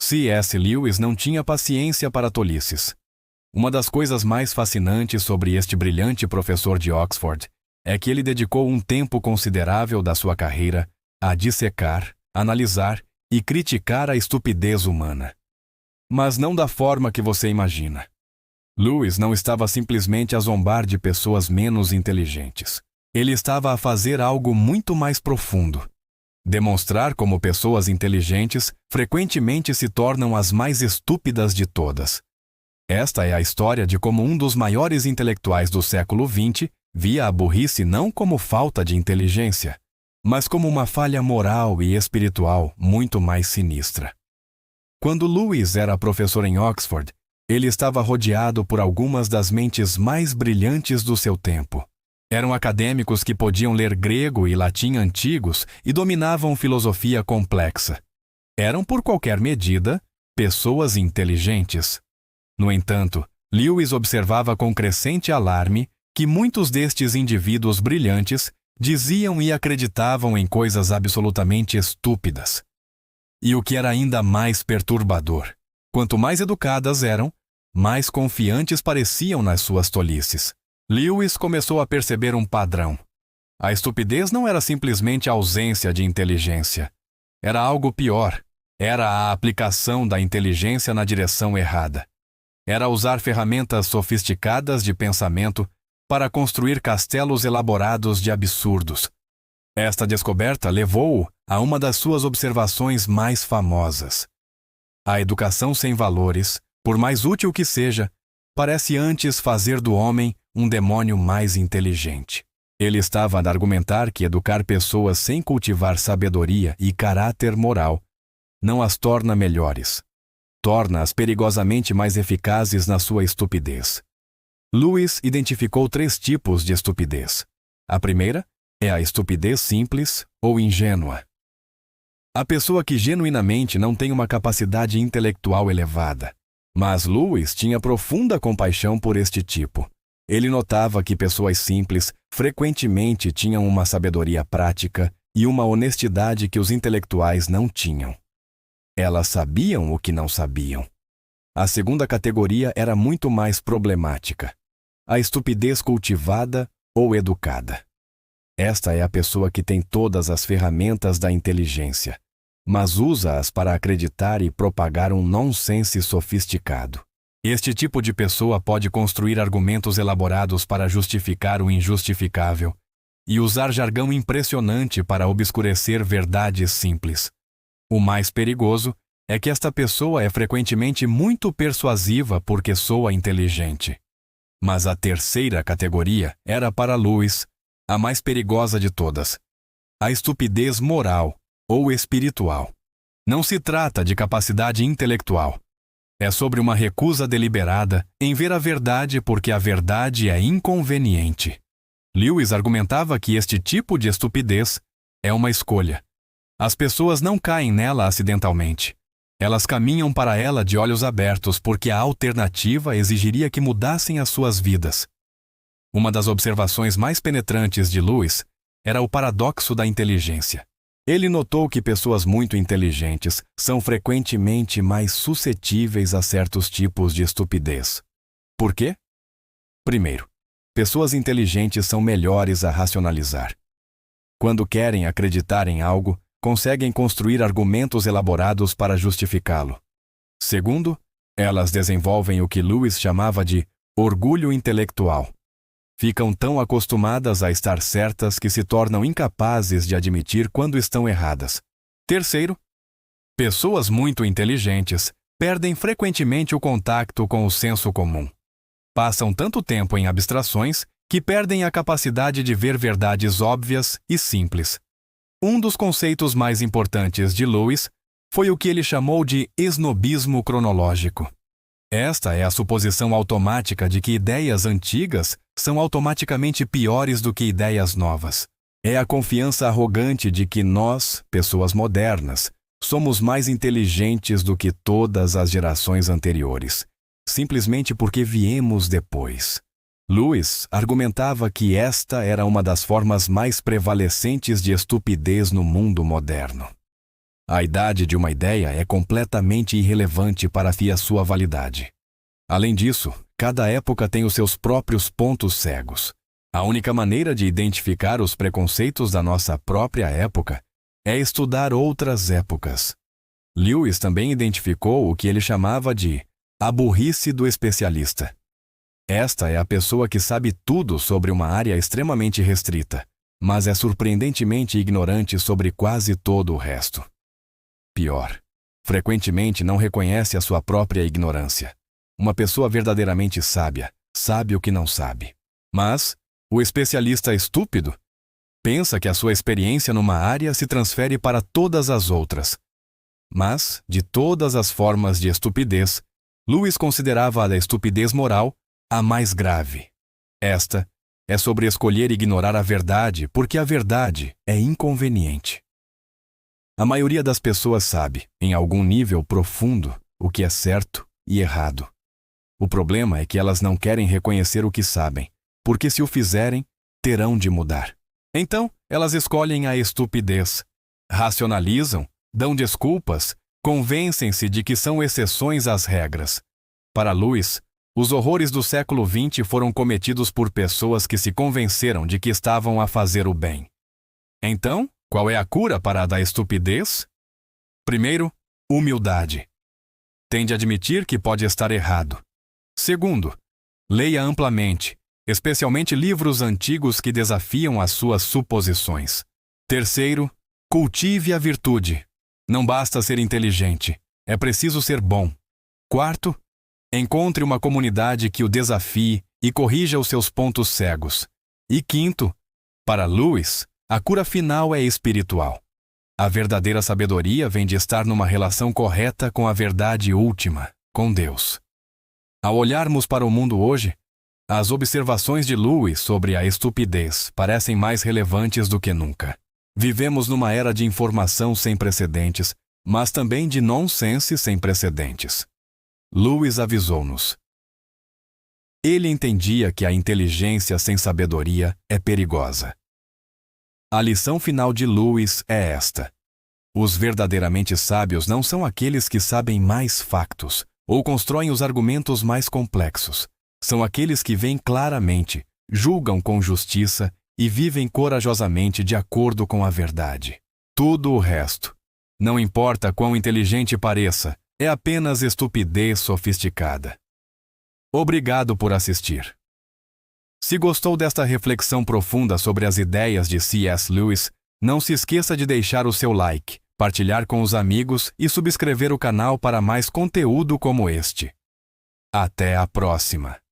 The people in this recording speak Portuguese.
C.S. Lewis não tinha paciência para tolices. Uma das coisas mais fascinantes sobre este brilhante professor de Oxford é que ele dedicou um tempo considerável da sua carreira a dissecar, analisar e criticar a estupidez humana. Mas não da forma que você imagina. Lewis não estava simplesmente a zombar de pessoas menos inteligentes. Ele estava a fazer algo muito mais profundo. Demonstrar como pessoas inteligentes frequentemente se tornam as mais estúpidas de todas. Esta é a história de como um dos maiores intelectuais do século XX via a burrice não como falta de inteligência, mas como uma falha moral e espiritual muito mais sinistra. Quando Lewis era professor em Oxford, ele estava rodeado por algumas das mentes mais brilhantes do seu tempo. Eram acadêmicos que podiam ler grego e latim antigos e dominavam filosofia complexa. Eram, por qualquer medida, pessoas inteligentes. No entanto, Lewis observava com crescente alarme que muitos destes indivíduos brilhantes diziam e acreditavam em coisas absolutamente estúpidas. E o que era ainda mais perturbador, quanto mais educadas eram, mais confiantes pareciam nas suas tolices. Lewis começou a perceber um padrão. A estupidez não era simplesmente a ausência de inteligência. Era algo pior. Era a aplicação da inteligência na direção errada. Era usar ferramentas sofisticadas de pensamento para construir castelos elaborados de absurdos. Esta descoberta levou-o a uma das suas observações mais famosas. A educação sem valores, por mais útil que seja, parece antes fazer do homem um demônio mais inteligente. Ele estava a argumentar que educar pessoas sem cultivar sabedoria e caráter moral não as torna melhores. Torna-as perigosamente mais eficazes na sua estupidez. Lewis identificou 3 tipos de estupidez. A primeira é a estupidez simples ou ingênua. A pessoa que genuinamente não tem uma capacidade intelectual elevada. Mas Lewis tinha profunda compaixão por este tipo. Ele notava que pessoas simples frequentemente tinham uma sabedoria prática e uma honestidade que os intelectuais não tinham. Elas sabiam o que não sabiam. A segunda categoria era muito mais problemática. A estupidez cultivada ou educada. Esta é a pessoa que tem todas as ferramentas da inteligência, mas usa-as para acreditar e propagar um nonsense sofisticado. Este tipo de pessoa pode construir argumentos elaborados para justificar o injustificável e usar jargão impressionante para obscurecer verdades simples. O mais perigoso é que esta pessoa é frequentemente muito persuasiva porque soa inteligente. Mas a terceira categoria era para Lewis a mais perigosa de todas: a estupidez moral ou espiritual. Não se trata de capacidade intelectual. É sobre uma recusa deliberada em ver a verdade porque a verdade é inconveniente. Lewis argumentava que este tipo de estupidez é uma escolha. As pessoas não caem nela acidentalmente. Elas caminham para ela de olhos abertos porque a alternativa exigiria que mudassem as suas vidas. Uma das observações mais penetrantes de Lewis era o paradoxo da inteligência. Ele notou que pessoas muito inteligentes são frequentemente mais suscetíveis a certos tipos de estupidez. Por quê? Primeiro, pessoas inteligentes são melhores a racionalizar. Quando querem acreditar em algo, conseguem construir argumentos elaborados para justificá-lo. Segundo, elas desenvolvem o que Lewis chamava de orgulho intelectual. Ficam tão acostumadas a estar certas que se tornam incapazes de admitir quando estão erradas. Terceiro, pessoas muito inteligentes perdem frequentemente o contato com o senso comum. Passam tanto tempo em abstrações que perdem a capacidade de ver verdades óbvias e simples. Um dos conceitos mais importantes de Lewis foi o que ele chamou de esnobismo cronológico. Esta é a suposição automática de que ideias antigas são automaticamente piores do que ideias novas. É a confiança arrogante de que nós, pessoas modernas, somos mais inteligentes do que todas as gerações anteriores, simplesmente porque viemos depois. Lewis argumentava que esta era uma das formas mais prevalecentes de estupidez no mundo moderno. A idade de uma ideia é completamente irrelevante para a sua validade. Além disso, cada época tem os seus próprios pontos cegos. A única maneira de identificar os preconceitos da nossa própria época é estudar outras épocas. Lewis também identificou o que ele chamava de a burrice do especialista. Esta é a pessoa que sabe tudo sobre uma área extremamente restrita, mas é surpreendentemente ignorante sobre quase todo o resto. Pior, frequentemente não reconhece a sua própria ignorância. Uma pessoa verdadeiramente sábia sabe o que não sabe. Mas o especialista estúpido pensa que a sua experiência numa área se transfere para todas as outras. Mas, de todas as formas de estupidez, Lewis considerava a da estupidez moral a mais grave. Esta é sobre escolher ignorar a verdade porque a verdade é inconveniente. A maioria das pessoas sabe, em algum nível profundo, o que é certo e errado. O problema é que elas não querem reconhecer o que sabem, porque se o fizerem, terão de mudar. Então, elas escolhem a estupidez, racionalizam, dão desculpas, convencem-se de que são exceções às regras. Para Lewis, os horrores do século XX foram cometidos por pessoas que se convenceram de que estavam a fazer o bem. Então, qual é a cura para a da estupidez? Primeiro, humildade. Tem de admitir que pode estar errado. Segundo, leia amplamente, especialmente livros antigos que desafiam as suas suposições. Terceiro, cultive a virtude. Não basta ser inteligente, é preciso ser bom. Quarto, encontre uma comunidade que o desafie e corrija os seus pontos cegos. E quinto, para Lewis, a cura final é espiritual. A verdadeira sabedoria vem de estar numa relação correta com a verdade última, com Deus. Ao olharmos para o mundo hoje, as observações de Lewis sobre a estupidez parecem mais relevantes do que nunca. Vivemos numa era de informação sem precedentes, mas também de nonsense sem precedentes. Lewis avisou-nos. Ele entendia que a inteligência sem sabedoria é perigosa. A lição final de Lewis é esta: os verdadeiramente sábios não são aqueles que sabem mais factos ou constroem os argumentos mais complexos. São aqueles que veem claramente, julgam com justiça e vivem corajosamente de acordo com a verdade. Tudo o resto, não importa quão inteligente pareça, é apenas estupidez sofisticada. Obrigado por assistir. Se gostou desta reflexão profunda sobre as ideias de C.S. Lewis, não se esqueça de deixar o seu like, partilhar com os amigos e subscrever o canal para mais conteúdo como este. Até a próxima!